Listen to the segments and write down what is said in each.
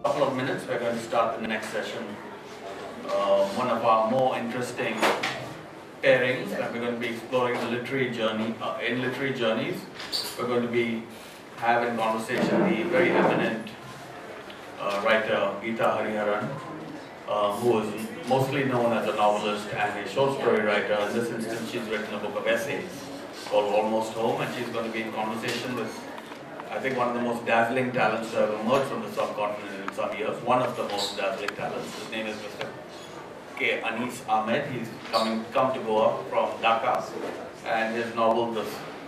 Couple of minutes, we're going to start the next session. One of our more interesting pairings, and we're going to be exploring the literary journey. In literary journeys, we're going to be having conversation the very eminent writer Githa Hariharan, who is mostly known as a novelist and a short story writer. In this instance, she's written a book of essays called Almost Home, and she's going to be in conversation with, I think, one of the most dazzling talents to have emerged from the subcontinent in some years. One of the most dazzling talents. His name is Mr. Ahmed. He's come to Goa from Dhaka, and his novel,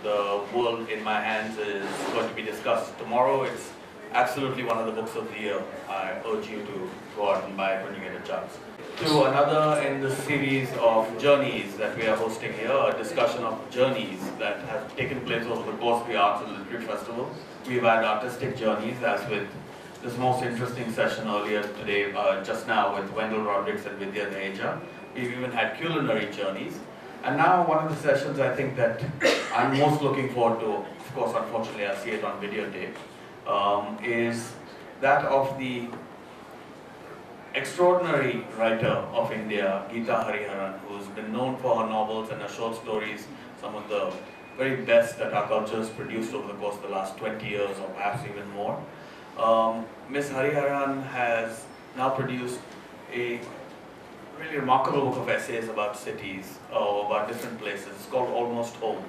The World in My Hands, is going to be discussed tomorrow. It's absolutely one of the books of the year. I urge you to go out and buy it when you get a chance. To another in the series of journeys that we are hosting here, a discussion of journeys that have taken place over the course of the Arts and Literary Festival. We've had artistic journeys, as with this most interesting session earlier today, just now with Wendell Rodrigues and Vidya Neja. We've even had culinary journeys. And now one of the sessions I think that I'm most looking forward to, of course unfortunately I see it on videotape, is that of the extraordinary writer of India, Githa Hariharan, who's been known for her novels and her short stories, some of the very best that our culture has produced over the course of the last 20 years or perhaps even more. Ms. Hariharan has now produced a really remarkable book of essays about cities, about different places. It's called Almost Home.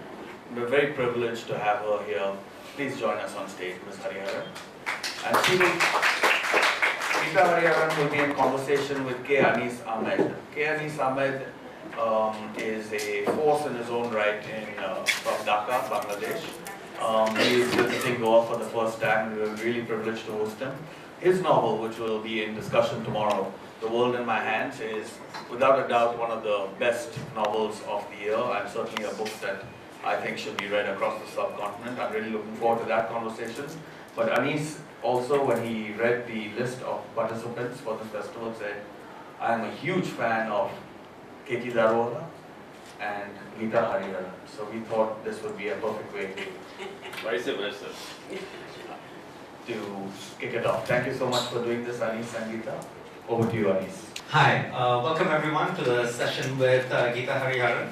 We're very privileged to have her here. Please join us on stage, Ms. Hariharan. And she will, Githa Hariharan will be in conversation with K. Anis Ahmed. K. Anis Ahmed is a force in his own right from Dhaka, Bangladesh. He is visiting Goa for the first time. We were really privileged to host him. His novel, which will be in discussion tomorrow, The World in My Hands, is without a doubt one of the best novels of the year, and certainly a book that I think should be read across the subcontinent. I'm really looking forward to that conversation. But Anis also, when he read the list of participants for this festival, said, I am a huge fan of K.T. Darola and Githa Hariharan. So we thought this would be a perfect way Vice versa. to kick it off. Thank you so much for doing this, Anis and Githa. Over to you, Anis. Hi, welcome everyone to the session with Githa Hariharan.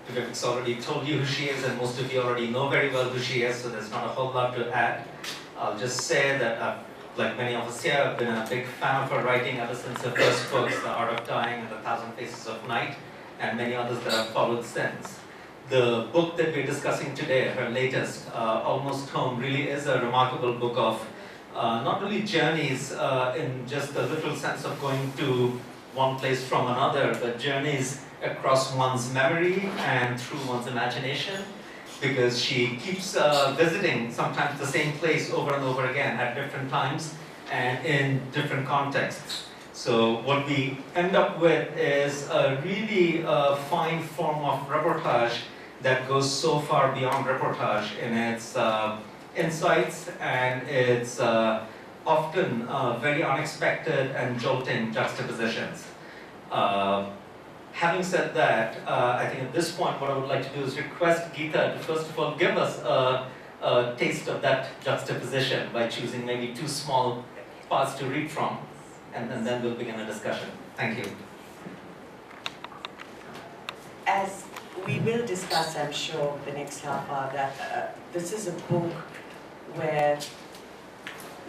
Vivek's already told you who she is, and most of you already know very well who she is, so there's not a whole lot to add. I'll just say that, like many of us here, I've been a big fan of her writing ever since her first books, The Art of Dying and The Thousand Faces of Night, and many others that I've followed since. The book that we're discussing today, her latest, Almost Home, really is a remarkable book of not really journeys in just the literal sense of going to one place from another, but journeys across one's memory and through one's imagination, because she keeps visiting sometimes the same place over and over again at different times and in different contexts. So what we end up with is a really fine form of reportage that goes so far beyond reportage in its insights and its often very unexpected and jolting juxtapositions. Having said that, I think at this point what I would like to do is request Githa to first of all give us a taste of that juxtaposition by choosing maybe two small parts to read from, and then we'll begin a discussion. Thank you. As we will discuss, I'm sure, the next half hour, that this is a book where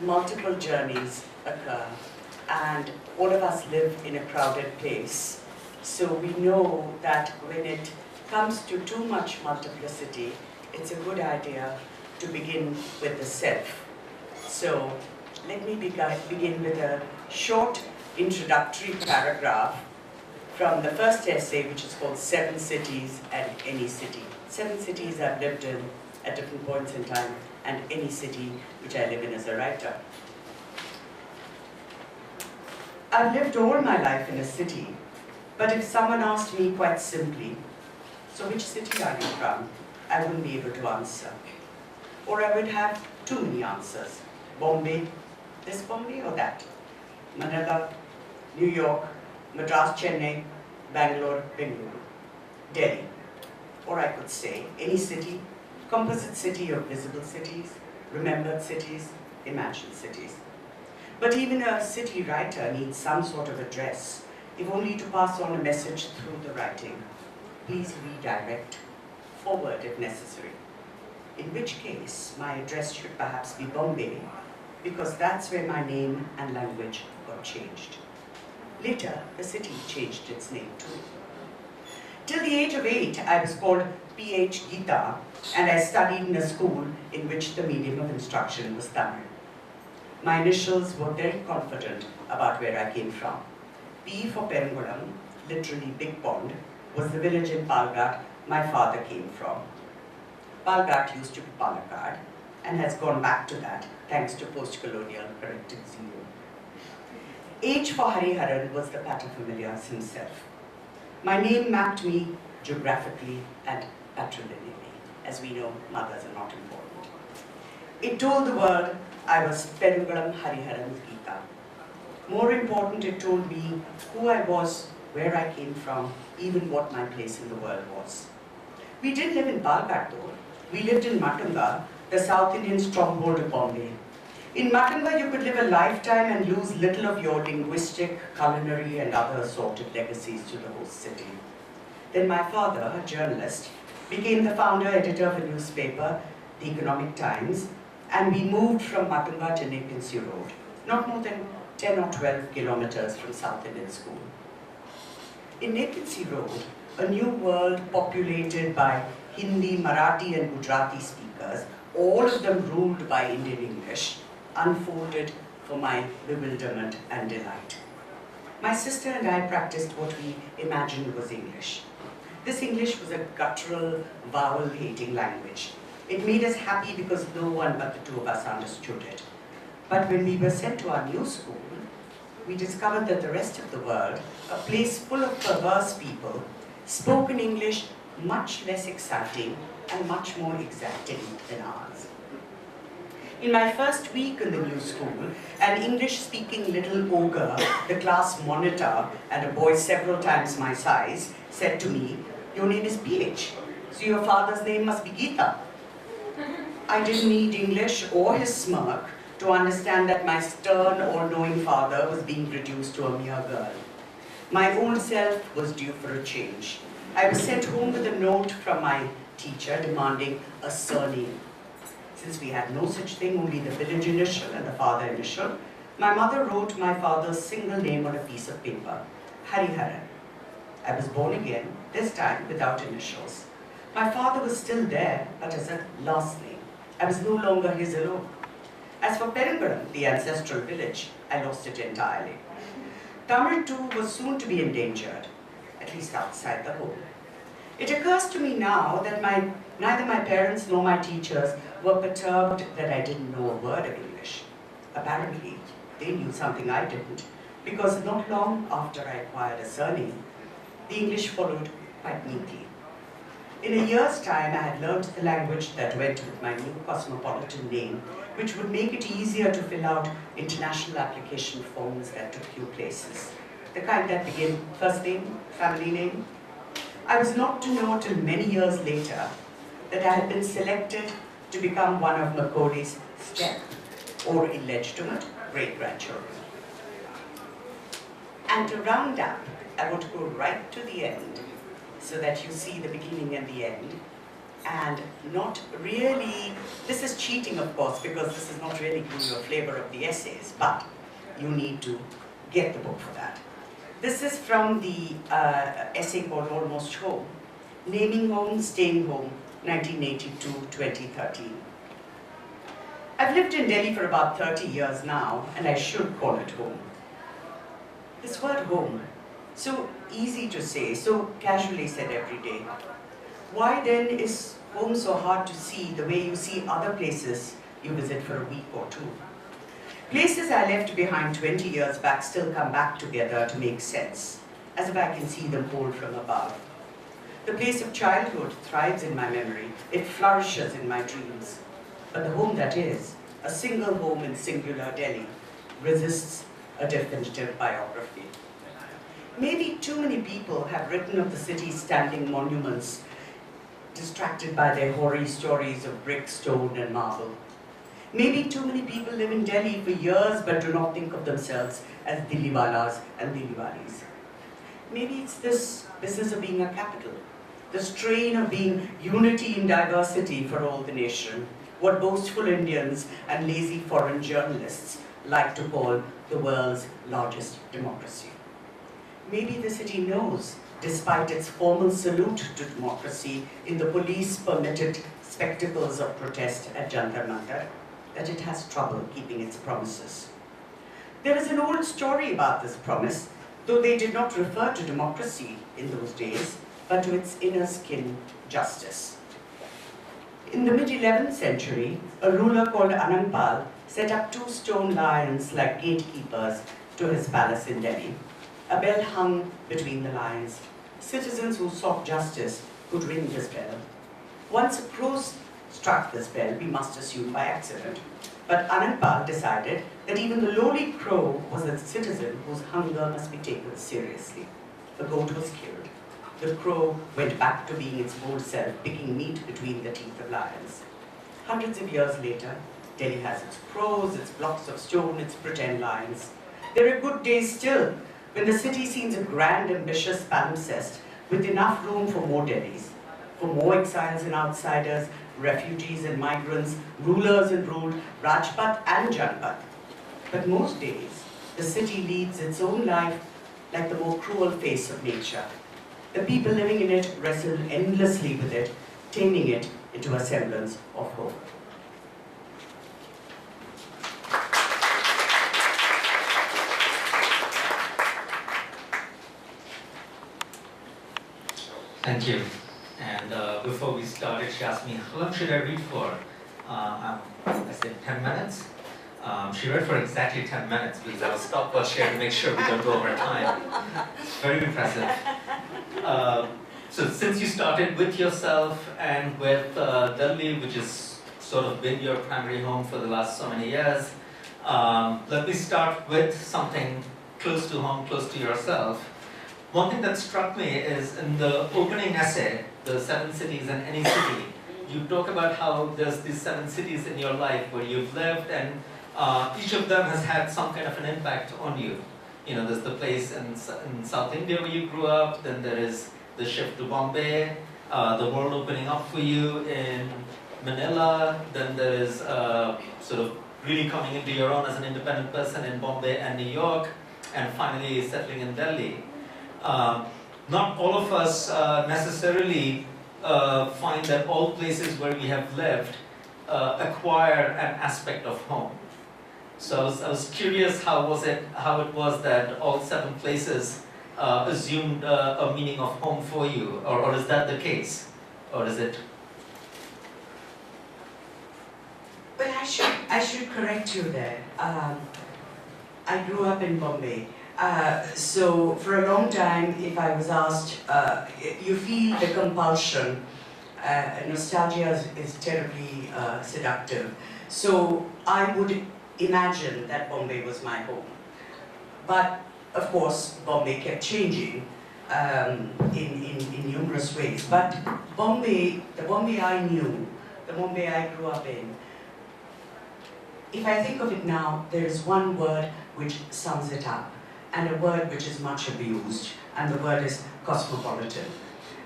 multiple journeys occur, and all of us live in a crowded place. So we know that when it comes to too much multiplicity, it's a good idea to begin with the self. So let me begin with a short introductory paragraph from the first essay, which is called 7 Cities and Any City. 7 cities I've lived in at different points in time, and any city which I live in as a writer. I've lived all my life in a city, but if someone asked me quite simply, so which city are you from? I wouldn't be able to answer. Or I would have too many answers. Bombay, this Bombay or that? Manila, New York, Madras, Chennai, Bangalore, Bengaluru, Delhi. Or I could say any city, composite city of visible cities, remembered cities, imagined cities. But even a city writer needs some sort of address, if only to pass on a message through the writing. Please redirect, forward if necessary. In which case, my address should perhaps be Bombay, because that's where my name and language got changed. Later, the city changed its name too. Till the age of 8, I was called P.H. Githa, and I studied in a school in which the medium of instruction was Tamil. My initials were very confident about where I came from. P for Perangulam, literally Big Pond, was the village in Palghat my father came from. Palghat used to be Palakkad and has gone back to that thanks to post-colonial corrective zero. H for Hariharan was the paterfamilias himself. My name mapped me geographically and patrilineally. As we know, mothers are not important. It told the world I was Perangulam Hariharan Githa. More important, it told me who I was, where I came from, even what my place in the world was. We didn't live in Palghat though. We lived in Matunga, the South Indian stronghold of Bombay. In Matunga, you could live a lifetime and lose little of your linguistic, culinary, and other assorted legacies to the host city. Then my father, a journalist, became the founder editor of a newspaper, the Economic Times, and we moved from Matunga to Nepean Road, not more than 10 or 12 kilometers from South Indian School. In Nepean Road, a new world populated by Hindi, Marathi, and Gujarati speakers, all of them ruled by Indian English, unfolded for my bewilderment and delight. My sister and I practiced what we imagined was English. This English was a guttural, vowel-hating language. It made us happy because no one but the two of us understood it. But when we were sent to our new school, we discovered that the rest of the world, a place full of perverse people, spoke in English much less exciting and much more exacting than ours. In my first week in the new school, an English-speaking little ogre, the class monitor, and a boy several times my size, said to me, "Your name is PH, so your father's name must be Githa." I didn't need English or his smirk to understand that my stern, all-knowing father was being reduced to a mere girl. My old self was due for a change. I was sent home with a note from my teacher demanding a surname. Since we had no such thing, only the village initial and the father initial, my mother wrote my father's single name on a piece of paper, Hariharan. I was born again, this time without initials. My father was still there, but as a last name. I was no longer his alone. As for Perangulam, the ancestral village, I lost it entirely. Tamil too was soon to be endangered, at least outside the home. It occurs to me now that neither my parents nor my teachers were perturbed that I didn't know a word of English. Apparently, they knew something I didn't, because not long after I acquired a surname, the English followed quite neatly. In a year's time, I had learned the language that went with my new cosmopolitan name, which would make it easier to fill out international application forms that took you places. The kind that begin first name, family name. I was not to know till many years later that I had been selected to become one of Macaulay's step or illegitimate great-grandchildren. And to round up, I want to go right to the end so that you see the beginning and the end. And not really, this is cheating of course, because this is not really giving you a flavor of the essays, but you need to get the book for that. This is from the essay called Almost Home, Naming Home, Staying Home, 1982-2013. I've lived in Delhi for about 30 years now, and I should call it home. This word home, so easy to say, so casually said every day. Why then is home so hard to see the way you see other places you visit for a week or two? Places I left behind 20 years back still come back together to make sense, as if I can see them whole from above. The place of childhood thrives in my memory, it flourishes in my dreams. But the home that is, a single home in singular Delhi, resists a definitive biography. Maybe too many people have written of the city's standing monuments, distracted by their hoary stories of brick, stone, and marble. Maybe too many people live in Delhi for years but do not think of themselves as Dilliwalas and Dilliwalis. Maybe it's this business of being a capital, the strain of being unity in diversity for all the nation, what boastful Indians and lazy foreign journalists like to call the world's largest democracy. Maybe the city knows, despite its formal salute to democracy in the police-permitted spectacles of protest at Jantar Mantar, that it has trouble keeping its promises. There is an old story about this promise, though they did not refer to democracy in those days, but to its inner skin, justice. In the mid-11th century, a ruler called Anandpal set up 2 stone lions like gatekeepers to his palace in Delhi. A bell hung between the lions. Citizens who sought justice could ring this bell. Once a crow struck this bell, we must assume by accident. But Anandpal decided that even the lowly crow was a citizen whose hunger must be taken seriously. The goat was killed. The crow went back to being its bold self, picking meat between the teeth of lions. Hundreds of years later, Delhi has its crows, its blocks of stone, its pretend lions. There are good days still, when the city seems a grand, ambitious palimpsest with enough room for more Delhis, for more exiles and outsiders, refugees and migrants, rulers and ruled, Rajpat and Janpat. But most days, the city leads its own life like the more cruel face of nature. The people living in it wrestle endlessly with it, taming it into a semblance of hope. Thank you. And before we started, she asked me, how long should I read for? I said 10 minutes. She read for exactly 10 minutes because I was stopwatch here to make sure we don't go over time. Very impressive. So since you started with yourself and with Delhi, which has sort of been your primary home for the last so many years, let me start with something close to home, close to yourself. One thing that struck me is in the opening essay, the 7 cities in any city, you talk about how there's these 7 cities in your life where you've lived, and each of them has had some kind of an impact on you. You know, there's the place in South India where you grew up, then there is the shift to Bombay, the world opening up for you in Manila, then there is sort of really coming into your own as an independent person in Bombay and New York, and finally settling in Delhi. Not all of us necessarily find that all places where we have lived acquire an aspect of home. So I was curious how it was that all 7 places assumed a meaning of home for you, or is that the case, or is it? Well, I should correct you there. I grew up in Bombay. So for a long time, if I was asked, you feel the compulsion, nostalgia is terribly seductive. So I would imagine that Bombay was my home. But of course, Bombay kept changing in numerous ways. But Bombay, the Bombay I knew, the Bombay I grew up in, if I think of it now, there is one word which sums it up, and a word which is much abused, and the word is cosmopolitan.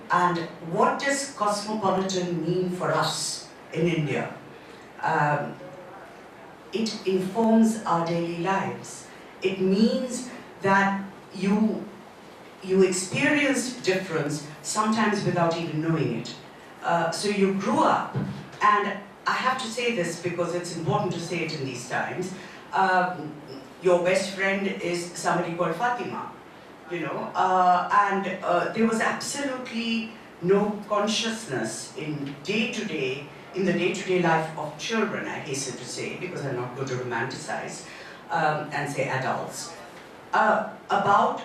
And what does cosmopolitan mean for us in India? It informs our daily lives. It means that you experience difference sometimes without even knowing it. So you grew up, and I have to say this because it's important to say it in these times. Your best friend is somebody called Fatima, you know, and there was absolutely no consciousness in the day-to-day life of children, I hasten to say, because I'm not going to romanticize and say adults, about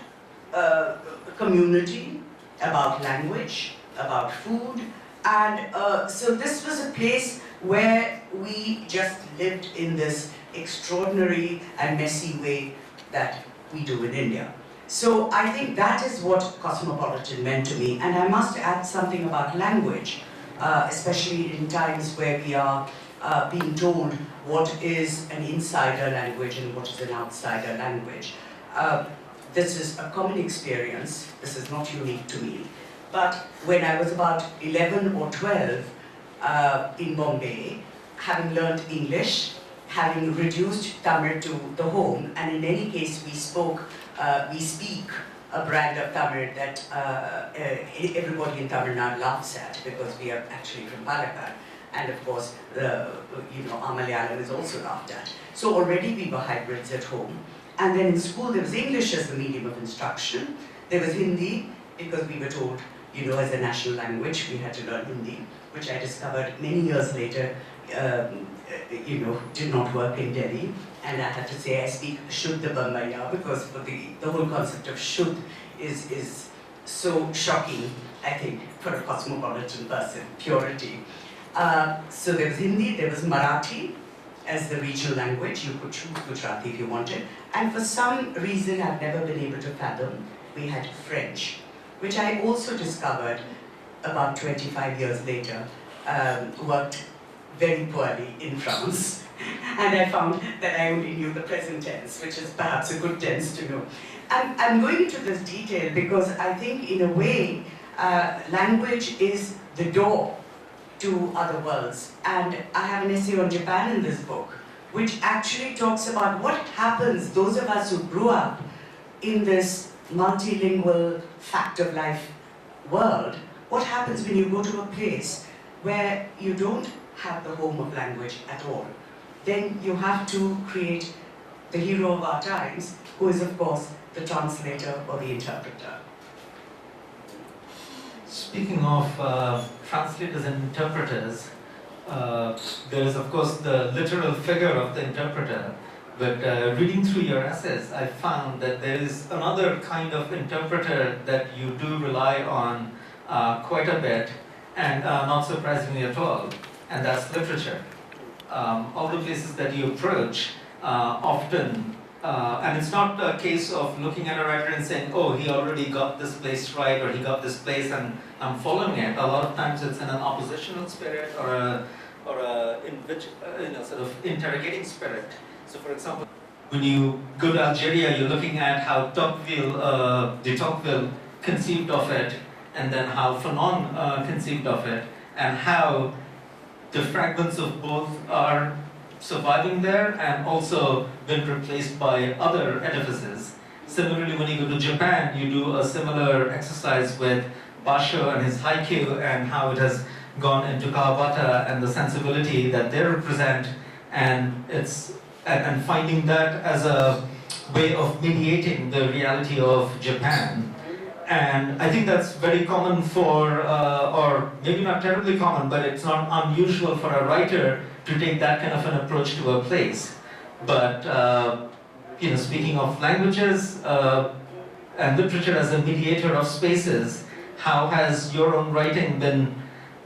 community, about language, about food, and so this was a place where we just lived in this extraordinary and messy way that we do in India. So I think that is what cosmopolitan meant to me, and I must add something about language, especially in times where we are being told what is an insider language and what is an outsider language. This is a common experience. This is not unique to me. But when I was about 11 or 12 in Bombay, having learned English, having reduced Tamil to the home, and in any case we speak a brand of Tamil that everybody in Tamil Nadu laughs at because we are actually from Palakkad. And of course, our Malayalam is also laughed at. So already we were hybrids at home. And then in school there was English as the medium of instruction. There was Hindi because we were told, as a national language, we had to learn Hindi, which I discovered many years later, did not work in Delhi. And I had to say I speak Shuddha Bambaya because for the whole concept of Shuddh is so shocking, I think, for a cosmopolitan person, purity. So there was Hindi, there was Marathi as the regional language. You could choose Gujarati if you wanted. And for some reason I've never been able to fathom, we had French, which I also discovered about 25 years later, worked very poorly in France. And I found that I only knew the present tense, which is perhaps a good tense to know. I'm going into this detail because I think in a way, language is the door to other worlds. And I have an essay on Japan in this book, which actually talks about what happens, those of us who grew up in this multilingual fact of life world, what happens when you go to a place where you don't have the home of language at all. Then you have to create the hero of our times, who is of course the translator or the interpreter. Speaking of translators and interpreters, there is of course the literal figure of the interpreter, but reading through your essays, I found that there is another kind of interpreter that you do rely on quite a bit, and not surprisingly at all, and that's literature. All the places that you approach often, and it's not a case of looking at a writer and saying, oh, he already got this place right, or he got this place and I'm following it. A lot of times it's in an oppositional spirit or a sort of interrogating spirit. So for example, when you go to Algeria, you're looking at how de Tocqueville conceived of it, and then how Fanon conceived of it, and how the fragments of both are surviving there and also been replaced by other edifices. Similarly, when you go to Japan, you do a similar exercise with Basho and his haiku and how it has gone into Kawabata and the sensibility that they represent, and finding that as a way of mediating the reality of Japan. And I think that's very common for, or maybe not terribly common, but it's not unusual for a writer to take that kind of an approach to a place. But speaking of languages and literature as a mediator of spaces, how has your own writing been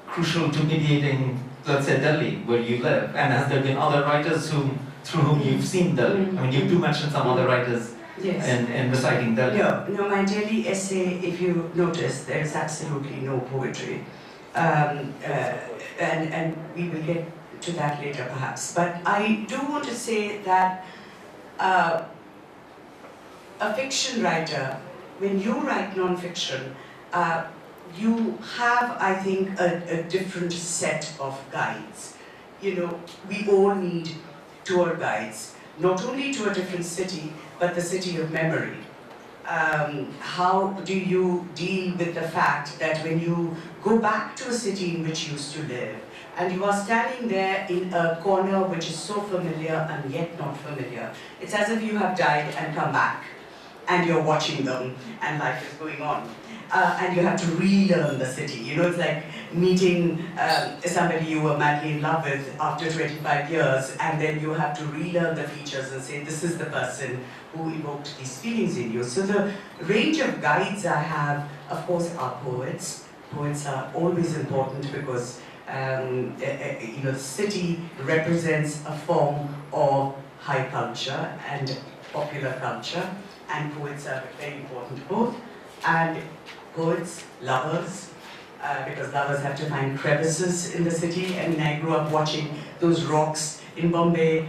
crucial to mediating, let's say, Delhi, where you live? And has there been other writers through whom you've seen Delhi? I mean, you do mention some other writers. Yes. In reciting Delhi. No, my Delhi essay, if you notice, there is absolutely no poetry. And we will get to that later perhaps. But I do want to say that a fiction writer, when you write non-fiction, you have, I think, a different set of guides. We all need tour guides, not only to a different city, but the city of memory. How do you deal with the fact that when you go back to a city in which you used to live, and you are standing there in a corner which is so familiar and yet not familiar, it's as if you have died and come back, and you're watching them, and life is going on. And you have to relearn the city. It's like meeting somebody you were madly in love with after 25 years, and then you have to relearn the features and say, this is the person who evoked these feelings in you. So the range of guides I have, of course, are poets. Poets are always important because the city represents a form of high culture and popular culture, and poets are very important both. And poets, lovers, because lovers have to find crevices in the city. I mean, I grew up watching those rocks in Bombay,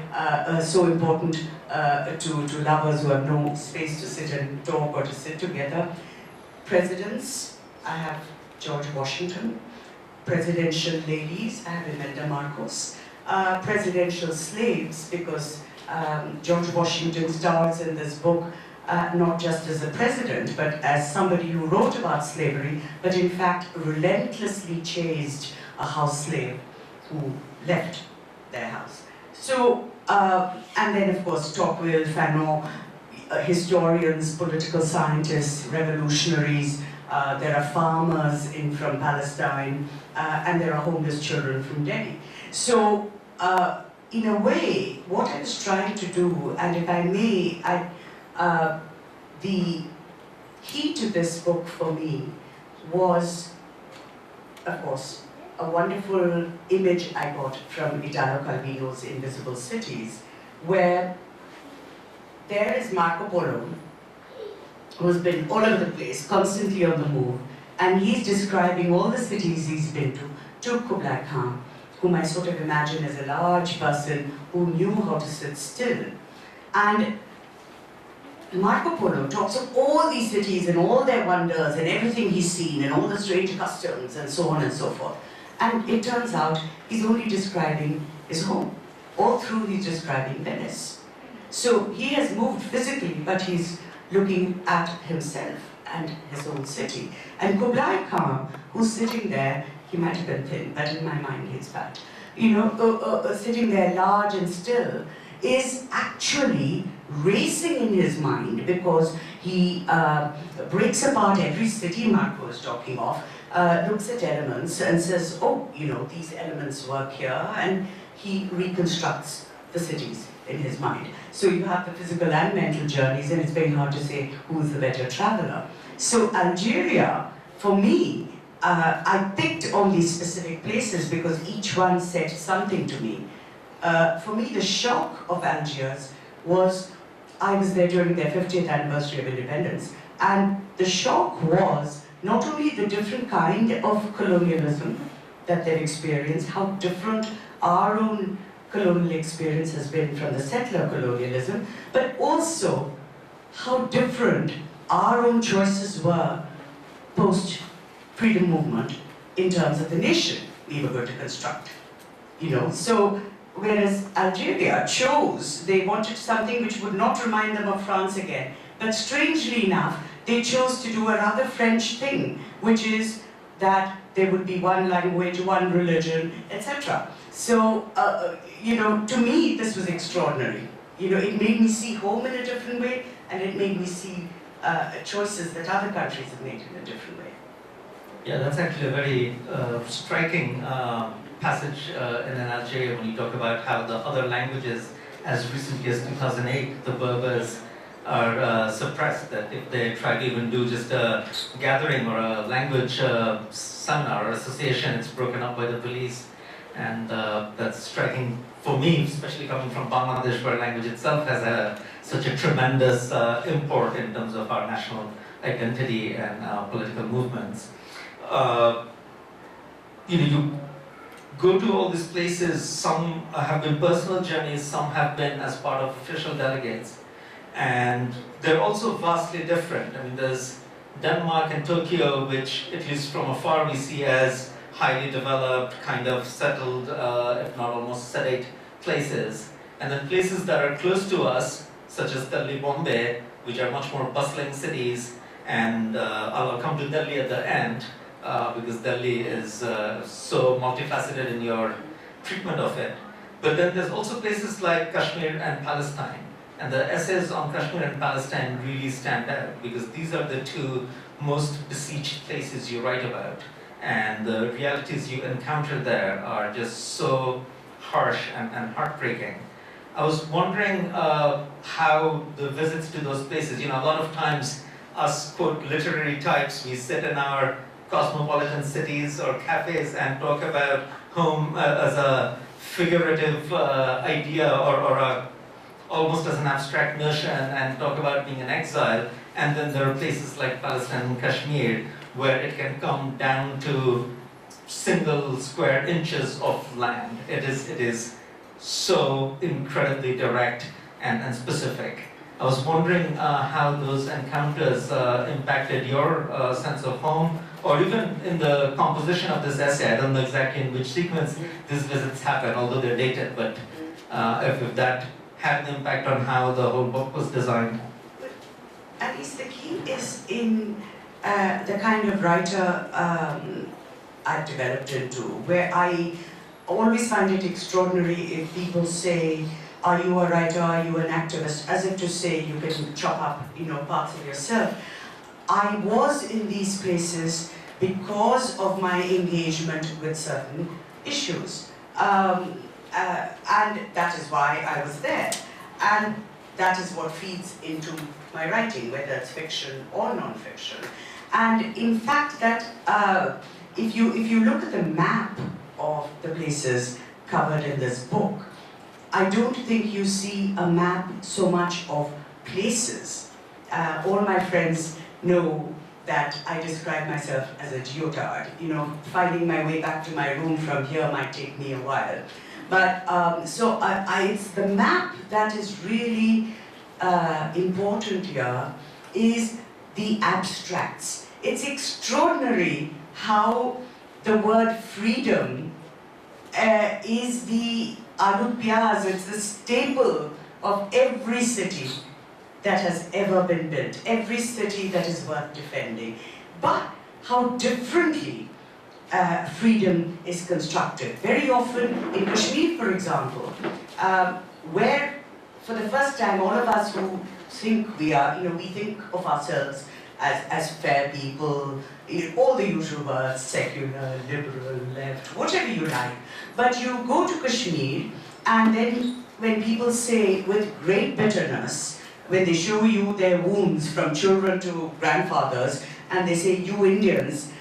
so important to lovers who have no space to sit and talk or to sit together. Presidents, I have George Washington. Presidential ladies, I have Imelda Marcos. Presidential slaves, because George Washington stars in this book not just as a president, but as somebody who wrote about slavery, but in fact relentlessly chased a house slave who left their house. So, and then of course Tocqueville, Fanon, historians, political scientists, revolutionaries, there are farmers from Palestine, and there are homeless children from Delhi. So, in a way, what I was trying to do, and if I may, the key to this book for me was, of course, a wonderful image I got from Italo Calvino's Invisible Cities, where there is Marco Polo, who's been all over the place, constantly on the move, and he's describing all the cities he's been to Kublai Khan, whom I sort of imagine as a large person who knew how to sit still. And Marco Polo talks of all these cities and all their wonders and everything he's seen and all the strange customs and so on and so forth. And it turns out he's only describing his home. All through he's describing Venice. So he has moved physically, but he's looking at himself and his own city. And Kublai Khan, who's sitting there, he might have been thin, but in my mind he's fat, sitting there large and still, is actually racing in his mind because he breaks apart every city Marco is talking of, looks at elements and says, oh, these elements work here, and he reconstructs the cities in his mind. So you have the physical and mental journeys, and it's very hard to say who's the better traveler. So Algeria, for me, I picked on these specific places because each one said something to me. For me, the shock of Algiers was, I was there during their 50th anniversary of independence, and the shock was not only the different kind of colonialism that they've experienced, how different our own colonial experience has been from the settler colonialism, but also how different our own choices were post-freedom movement in terms of the nation we were going to construct. So whereas Algeria chose, they wanted something which would not remind them of France again, but strangely enough, they chose to do a rather French thing, which is that there would be one language, one religion, etc. So, to me, this was extraordinary. It made me see home in a different way, and it made me see choices that other countries have made in a different way. Yeah, that's actually a very striking passage in Algeria when you talk about how the other languages, as recently as 2008, the Berbers are suppressed, that if they try to even do just a gathering or a language seminar or association, it's broken up by the police. And that's striking for me, especially coming from Bangladesh, where language itself has such a tremendous import in terms of our national identity and political movements. You go to all these places, some have been personal journeys, some have been as part of official delegates. And they're also vastly different. I mean, there's Denmark and Tokyo, which, at least from afar, we see as highly developed, kind of settled, if not almost sedate places. And then places that are close to us, such as Delhi, Bombay, which are much more bustling cities. And I'll come to Delhi at the end, because Delhi is so multifaceted in your treatment of it. But then there's also places like Kashmir and Palestine. And the essays on Kashmir and Palestine really stand out, because these are the two most besieged places you write about. And the realities you encounter there are just so harsh and heartbreaking. I was wondering how the visits to those places, a lot of times us, quote, literary types, we sit in our cosmopolitan cities or cafes and talk about home as a figurative idea or almost as an abstract notion, and talk about being in exile. And then there are places like Palestine and Kashmir where it can come down to single square inches of land. It is so incredibly direct and specific. I was wondering how those encounters impacted your sense of home, or even in the composition of this essay. I don't know exactly in which sequence these visits happen, although they're dated, but if that had an impact on how the whole book was designed. At least the key is in the kind of writer I've developed into, where I always find it extraordinary if people say, are you a writer, are you an activist, as if to say you can chop up, parts of yourself. I was in these places because of my engagement with certain issues. And that is why I was there. And that is what feeds into my writing, whether it's fiction or non-fiction. And in fact, that if you look at the map of the places covered in this book, I don't think you see a map so much of places. All my friends know that I describe myself as a geotard. Finding my way back to my room from here might take me a while. But so it's the map that is really important here, is the abstracts. It's extraordinary how the word freedom is the anupias, it's the staple of every city that has ever been built, every city that is worth defending. But how differently freedom is constructed. Very often in Kashmir, for example, where for the first time all of us who think we are, we think of ourselves as fair people, all the usual words, secular, liberal, left, whatever you like. But you go to Kashmir, and then when people say with great bitterness, when they show you their wounds from children to grandfathers, and they say, you Indians,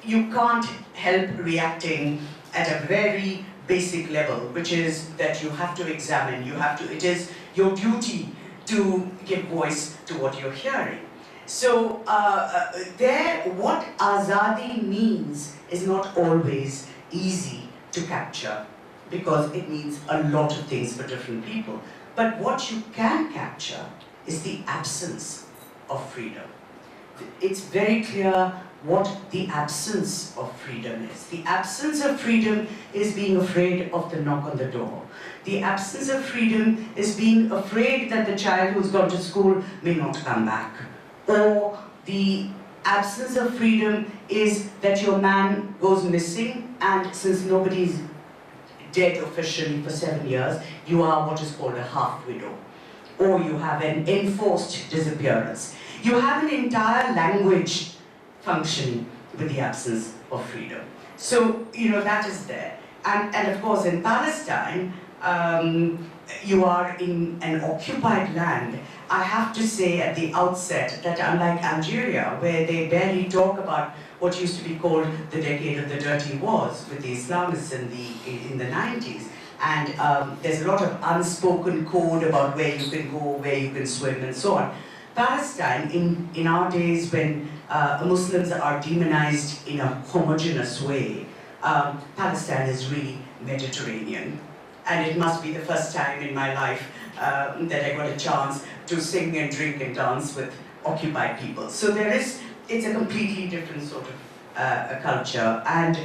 you can't help reacting at a very basic level, which is that you have to examine, it is your duty to give voice to what you're hearing. So what Azadi means is not always easy to capture, because it means a lot of things for different people. But what you can capture is the absence of freedom. It's very clear what the absence of freedom is. The absence of freedom is being afraid of the knock on the door. The absence of freedom is being afraid that the child who's gone to school may not come back. Or the absence of freedom is that your man goes missing, and since nobody's dead officially for 7 years, you are what is called a half-widow. Or you have an enforced disappearance. You have an entire language functioning with the absence of freedom. So, that is there. And of course, in Palestine, you are in an occupied land. I have to say at the outset that unlike Algeria, where they barely talk about what used to be called the decade of the dirty wars with the Islamists in the 90s, and there's a lot of unspoken code about where you can go, where you can swim, and so on. Palestine, in our days when Muslims are demonized in a homogeneous way, Palestine is really Mediterranean. And it must be the first time in my life that I got a chance to sing and drink and dance with occupied people. So it's a completely different sort of a culture. And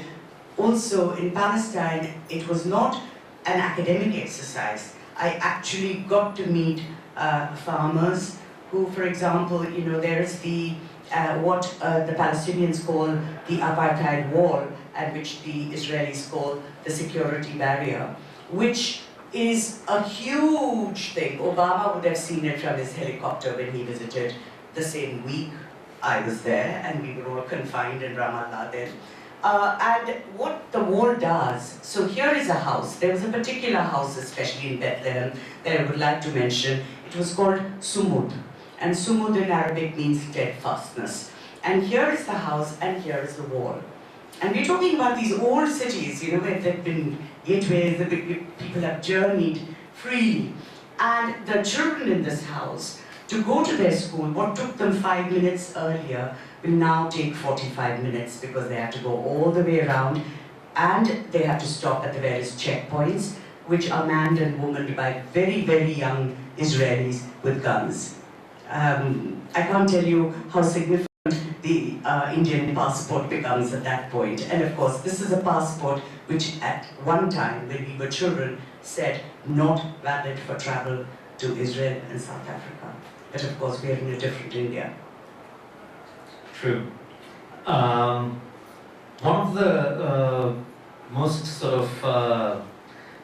also in Palestine, it was not an academic exercise. I actually got to meet farmers who, for example, there is what the Palestinians call the apartheid wall, and which the Israelis call the security barrier, which is a huge thing. Obama would have seen it from his helicopter when he visited the same week I was there, and we were all confined in Ramallah then. And what the wall does, so here is a house. There was a particular house, especially in Bethlehem, that I would like to mention. It was called Sumud. And Sumud in Arabic means steadfastness. And here is the house, and here is the wall. And we're talking about these old cities, where there have been gateways, the people have journeyed freely. And the children in this house, to go to their school, what took them 5 minutes earlier will now take 45 minutes because they have to go all the way around and they have to stop at the various checkpoints, which are manned and womaned by very, very young Israelis with guns. I can't tell you how significant the Indian passport becomes at that point. And of course, this is a passport which at one time, when we were children, said not valid for travel to Israel and South Africa. But of course, we are in a different India. True. One of the most sort of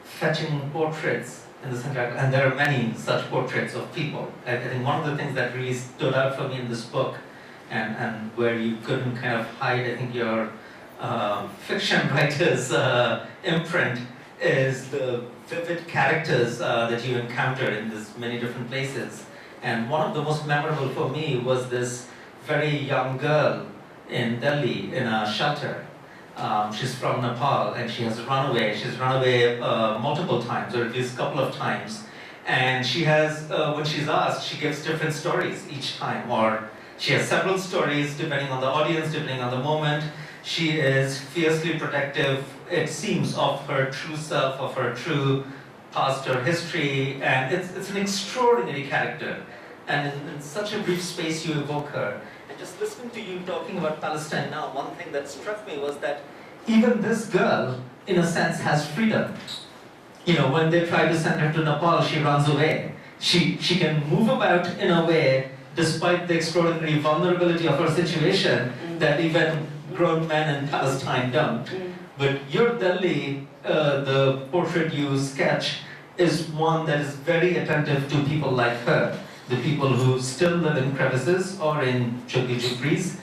fetching portraits in the center, and there are many such portraits of people. I think one of the things that really stood out for me in this book, and where you couldn't kind of hide, I think, your fiction writer's imprint, is the vivid characters that you encounter in this many different places. And one of the most memorable for me was this very young girl in Delhi in a shelter. She's from Nepal and she has run away. She's run away multiple times, or at least a couple of times. And she has, when she's asked, she gives different stories each time, or she has several stories depending on the audience, depending on the moment. She is fiercely protective, it seems, of her true self, of her true past or history, and it's an extraordinary character. And in such a brief space you evoke her. And just listening to you talking about Palestine now, one thing that struck me was that even this girl, in a sense, has freedom. You know, when they try to send her to Nepal, she runs away. She can move about in a way, despite the extraordinary vulnerability of her situation, that even grown men in Palestine don't. But your Delhi, the portrait you sketch, is one that is very attentive to people like her. The people who still live in crevices or in chuggi-chugris,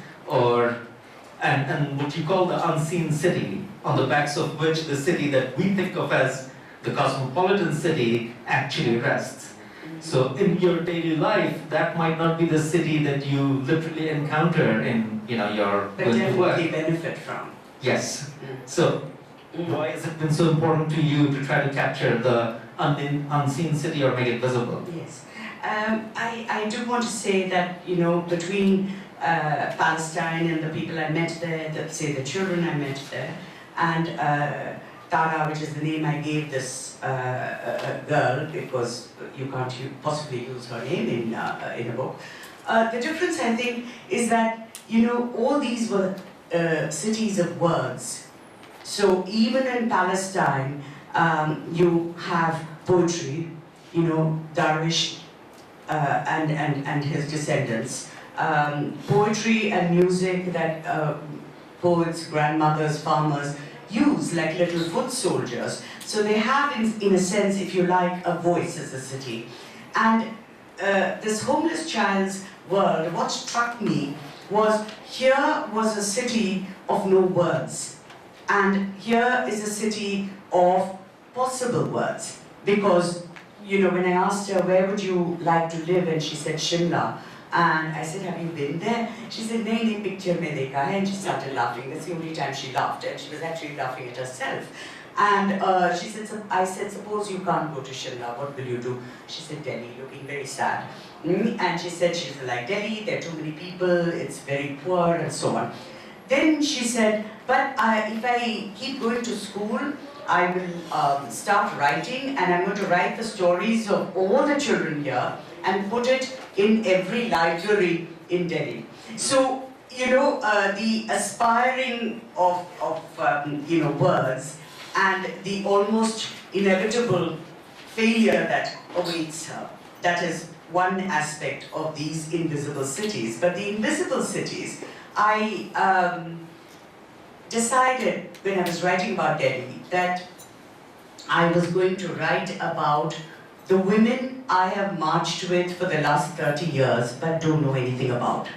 and what you call the unseen city, on the backs of which the city that we think of as the cosmopolitan city actually rests. So in your daily life, that might not be the city that you literally encounter in, you know, your But definitely benefit from. Yes. So why has it been so important to you to try to capture the unseen city or make it visible? Yes. I do want to say that, you know, between Palestine and the people I met there, the children I met there, and Tara, which is the name I gave this girl, because you can't possibly use her name in a book. The difference, I think, is that, you know, all these were cities of words. So even in Palestine, you have poetry, you know, Darwish and his descendants. Poetry and music that poets, grandmothers, farmers use like little foot soldiers. So they have, in a sense, if you like, a voice as a city. And this homeless child's world, what struck me was here was a city of no words. And here is a city of possible words. Because, you know, when I asked her, where would you like to live? And she said, Shimla. And I said, have you been there? She said, nahi, picture mein dekha hai. And she started laughing. That's the only time she laughed. And she was actually laughing at herself. And she said, I said, suppose you can't go to Shimla, what will you do? She said, Delhi, looking very sad. And she said, she's like, Delhi, there are too many people, it's very poor, and so on. Then she said, but if I keep going to school, I will start writing, and I'm going to write the stories of all the children here and put it in every library in Delhi. So, you know, the aspiring of you know, words and the almost inevitable failure that awaits her. That is one aspect of these invisible cities. But the invisible cities, I decided when I was writing about Delhi that I was going to write about the women I have marched with for the last 30 years but don't know anything about.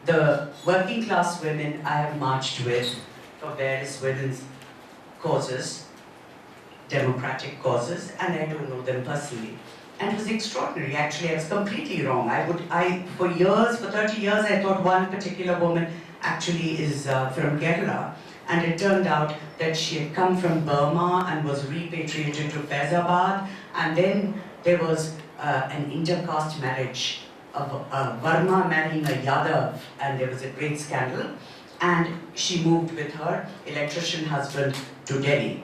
The working class women I have marched with for various women's causes, democratic causes, and I don't know them personally. And it was extraordinary, actually. I was completely wrong. For years, for 30 years, I thought one particular woman actually is from Kerala. And it turned out that she had come from Burma and was repatriated to Faizabad. And then there was an intercaste marriage Varma marrying a Yadav, and there was a great scandal. And she moved with her electrician husband to Delhi.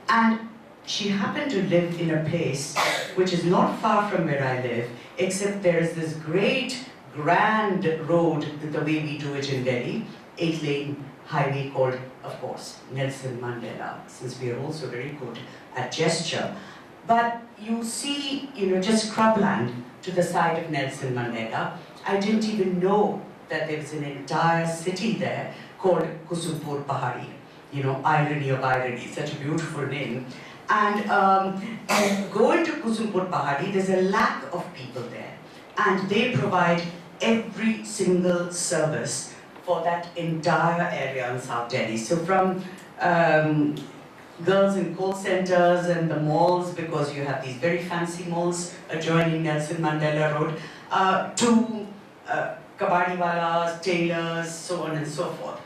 And she happened to live in a place which is not far from where I live, except there is this great, grand road, the way we do it in Delhi, 8-lane highway called, of course, Nelson Mandela, since we are also very good at gesture. But you see, just scrubland to the side of Nelson Mandela. I didn't even know that there was an entire city there called Kusumpur Pahari. Irony of irony, such a beautiful name. And go into Kusumpur Pahari, there's a lack of people there. And they provide every single service for that entire area in South Delhi. So from girls in call centers and the malls, because you have these very fancy malls adjoining Nelson Mandela Road, to kabadiwalas, tailors, so on and so forth.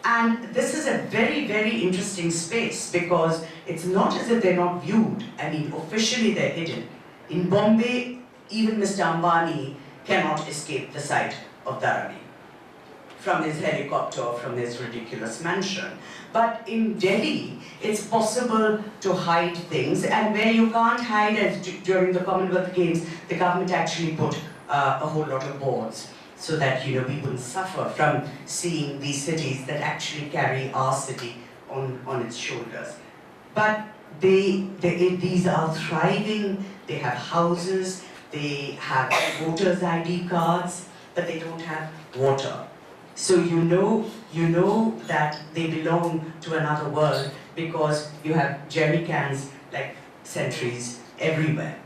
And this is a very, very interesting space because it's not as if they're not viewed. I mean, officially they're hidden. In Bombay, even Mr. Ambani cannot escape the sight of Dharani from his helicopter or from his ridiculous mansion. But in Delhi, it's possible to hide things, and where you can't hide, as during the Commonwealth Games, the government actually put a whole lot of boards so that we wouldn't suffer from seeing these cities that actually carry our city on its shoulders. But these are thriving, they have houses, they have voters' ID cards, but they don't have water. So you know that they belong to another world because you have jerry cans like sentries everywhere.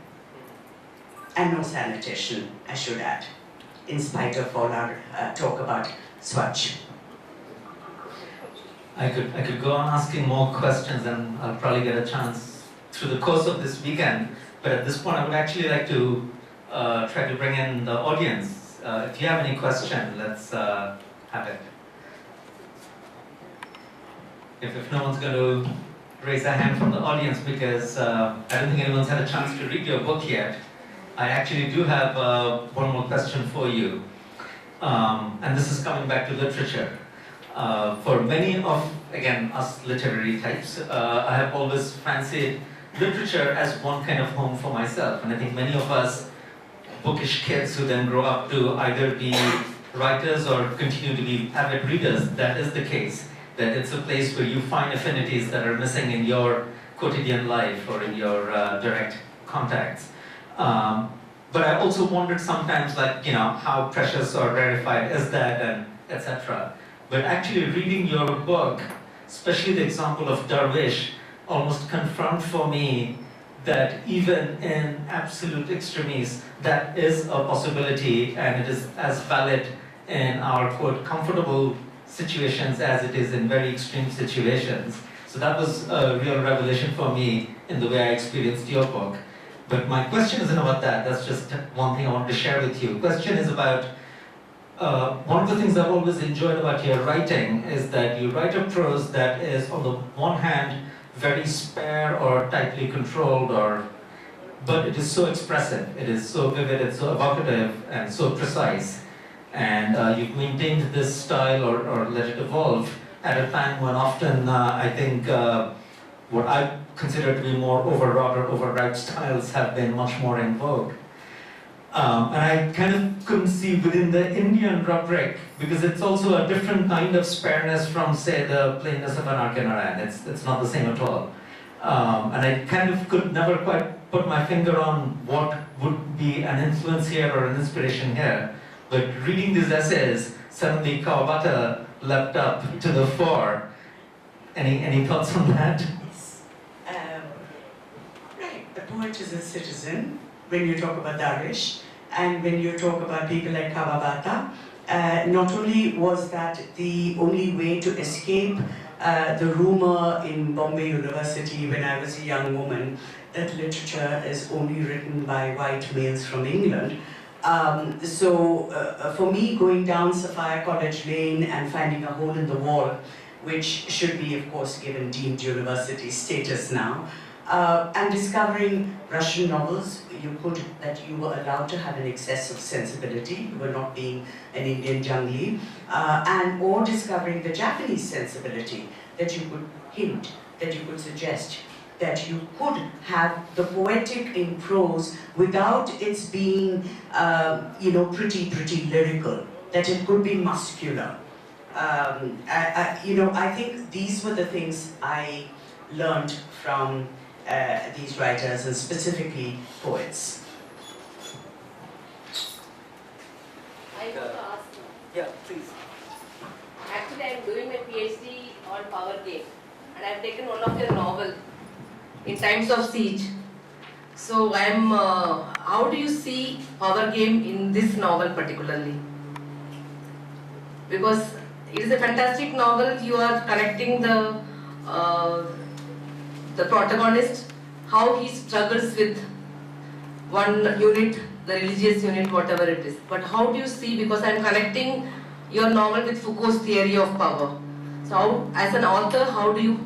And no sanitation, I should add, in spite of all our talk about Swachh. I could go on asking more questions, and I'll probably get a chance through the course of this weekend. But at this point, I would actually like to try to bring in the audience. If you have any question, let's have it. If no one's going to raise a hand from the audience, because I don't think anyone's had a chance to read your book yet, I actually do have one more question for you. And this is coming back to literature. For many of, again, us literary types, I have always fancied literature as one kind of home for myself. And I think many of us bookish kids who then grow up to either be writers or continue to be avid readers, that is the case. That it's a place where you find affinities that are missing in your quotidian life or in your direct contacts. But I also wondered sometimes, like, how precious or rarefied is that, and etc. But actually reading your book, especially the example of Darwish, almost confirmed for me that even in absolute extremes, that is a possibility, and it is as valid in our, quote, comfortable situations as it is in very extreme situations. So that was a real revelation for me in the way I experienced your book. But my question isn't about that. That's just one thing I wanted to share with you. The question is about, one of the things I've always enjoyed about your writing is that you write a prose that is, on the one hand, very spare or tightly controlled, but it is so expressive, it is so vivid, it's so evocative and so precise. And you've maintained this style or let it evolve at a time when often I think what I consider to be more overwrought or overripe styles have been much more in vogue. And I kind of couldn't see within the Indian rubric, because it's also a different kind of spareness from, say, the plainness of an Hariharan. It's not the same at all. And I kind of could never quite put my finger on what would be an influence here or an inspiration here. But reading these essays, suddenly Kawabata leapt up to the fore. Any thoughts on that? Yes. Right, the poet is a citizen when you talk about Darwish, and when you talk about people like Kawabata. Not only was that the only way to escape the rumor in Bombay University when I was a young woman that literature is only written by white males from England. So for me, going down Sophia College Lane and finding a hole in the wall, which should be, of course, given deemed university status now, And discovering Russian novels, that you were allowed to have an excess of sensibility, you were not being an Indian jungli, or discovering the Japanese sensibility, that you could hint, that you could suggest, that you could have the poetic in prose without its being, pretty lyrical, that it could be muscular. I think these were the things I learned from these writers, and specifically poets. I want to ask. Yeah, please. Actually, I am doing my PhD on power game, and I have taken one of your novel, In Times of Siege. So, how do you see power game in this novel particularly? Because it is a fantastic novel. You are connecting the protagonist, how he struggles with one unit, the religious unit, whatever it is. But how do you see, because I am connecting your novel with Foucault's theory of power. So how, as an author, how do you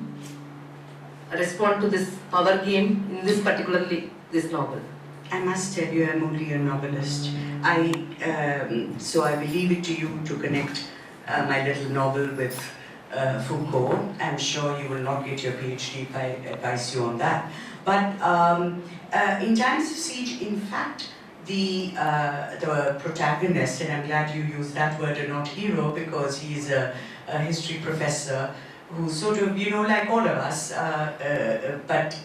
respond to this power game in this particularly this novel? I must tell you, I'm only a novelist. So I will leave it to you to connect my little novel with Foucault. I'm sure you will not get your PhD if I advise you on that. But in Times of Siege, in fact, the protagonist, and I'm glad you used that word and not hero, because he's a history professor who sort of, like all of us, but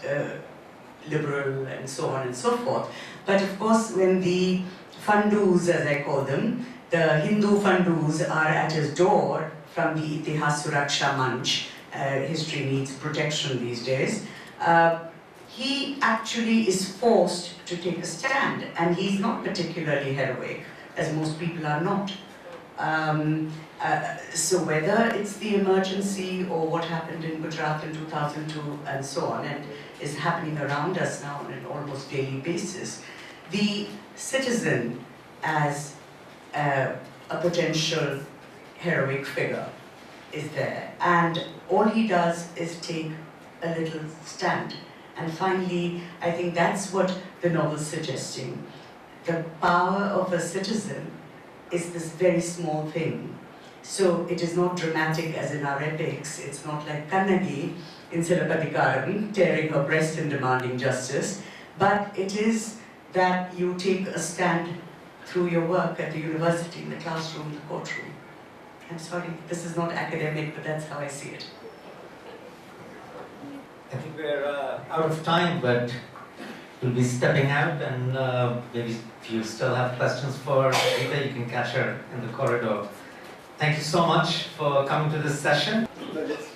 liberal and so on and so forth. But of course, when the fundus, as I call them, the Hindu fundus are at his door from the Itihas Suraksha Manch, history needs protection these days, he actually is forced to take a stand, and he's not particularly heroic, as most people are not. So whether it's the emergency or what happened in Gujarat in 2002 and so on, and is happening around us now on an almost daily basis, the citizen as a potential heroic figure is there, and all he does is take a little stand. And finally, I think that's what the novel's suggesting. The power of a citizen is this very small thing. So it is not dramatic as in our epics. It's not like Kannagi in Silapadikaram tearing her breast and demanding justice, but it is that you take a stand through your work at the university, in the classroom, the courtroom. I'm sorry, this is not academic, but that's how I see it. I think we're out of time, but we'll be stepping out, and maybe if you still have questions for Githa, you can catch her in the corridor. Thank you so much for coming to this session. No, just,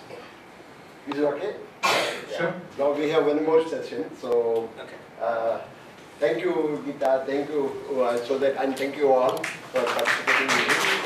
is it okay? Sure. Now we have one more session, so Okay. thank you, Githa, thank you, and thank you all for participating in this.